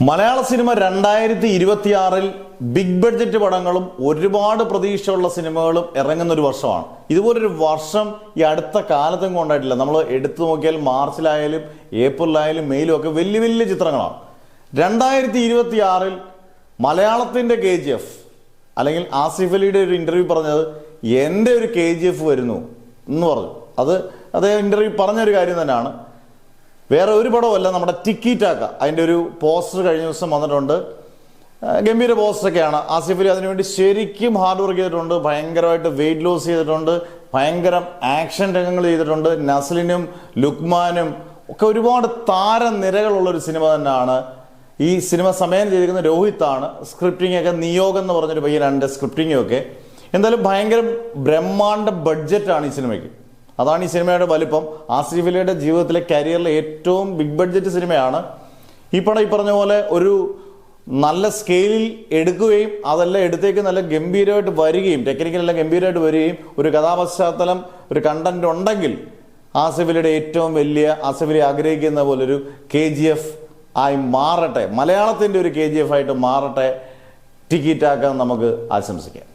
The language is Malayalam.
മലയാള സിനിമ 2026-ൽ ബിഗ് ബഡ്ജറ്റ് പടങ്ങളും ഒരുപാട് പ്രതീക്ഷയുള്ള സിനിമകളും ഇറങ്ങുന്ന ഒരു വർഷമാണ്. ഇതുപോലൊരു വർഷം ഈ അടുത്ത കാലത്തും കൊണ്ടായിട്ടില്ല. നമ്മൾ എടുത്തു നോക്കിയാൽ മാർച്ചിലായാലും ഏപ്രിലായാലും മെയിലും ഒക്കെ വലിയ വലിയ ചിത്രങ്ങളാണ്. 2026-ൽ മലയാളത്തിൻ്റെ KGF അല്ലെങ്കിൽ ആസിഫ് അലിയുടെ ഒരു ഇൻ്റർവ്യൂ പറഞ്ഞത് എൻ്റെ ഒരു KGF വരുന്നു എന്ന് പറഞ്ഞു. അദ്ദേഹം ഇൻ്റർവ്യൂ പറഞ്ഞൊരു കാര്യം തന്നെയാണ്. വേറെ ഒരു പടമല്ല, നമ്മുടെ ടിക്കി ടാക്ക അതിൻ്റെ ഒരു പോസ്റ്റർ കഴിഞ്ഞ ദിവസം വന്നിട്ടുണ്ട്. ഗംഭീര പോസ്റ്ററൊക്കെയാണ്. ആസിഫ് അലി അതിനുവേണ്ടി ശരിക്കും ഹാർഡ് വർക്ക് ചെയ്തിട്ടുണ്ട്. ഭയങ്കരമായിട്ട് വെയിറ്റ് ലോസ് ചെയ്തിട്ടുണ്ട്. ഭയങ്കരം ആക്ഷൻ രംഗങ്ങൾ ചെയ്തിട്ടുണ്ട്. നസ്ലിനും ലുക്മാനും ഒക്കെ ഒരുപാട് താരനിരകളുള്ളൊരു സിനിമ തന്നെയാണ്. ഈ സിനിമ സമയം ചെയ്തിരിക്കുന്ന രോഹിത്താണ്. സ്ക്രിപ്റ്റിംഗ് ഒക്കെ നിയോഗം എന്ന് പറഞ്ഞൊരു പയ്യനുണ്ട് സ്ക്രിപ്റ്റിംഗ് ഒക്കെ. എന്തായാലും ഭയങ്കര ബ്രഹ്മാണ്ഡ ബഡ്ജറ്റാണ് ഈ സിനിമയ്ക്ക്. അതാണ് ഈ സിനിമയുടെ വലിപ്പം. ആസിഫ് അലിയുടെ ജീവിതത്തിലെ കരിയറിലെ ഏറ്റവും ബിഗ് ബഡ്ജറ്റ് സിനിമയാണ് ഈ പടം. ഈ പറഞ്ഞ പോലെ ഒരു നല്ല സ്കെയിലിൽ എടുക്കുകയും അതെല്ലാം എടുത്തേക്ക് നല്ല ഗംഭീരമായിട്ട് വരികയും ടെക്നിക്കലെല്ലാം ഗംഭീരമായിട്ട് വരികയും ഒരു കഥാപശ്ചാത്തലം ഒരു കണ്ടന്റ് ഉണ്ടെങ്കിൽ ആസിഫ് അലിയുടെ ഏറ്റവും വലിയ ആസിഫ് അലി ആഗ്രഹിക്കുന്ന പോലൊരു KGF ആയി മാറട്ടെ, മലയാളത്തിൻ്റെ ഒരു KGF ആയിട്ട് മാറട്ടെ ടിക്കി ടാക്ക നമുക്ക് ആശംസിക്കാം.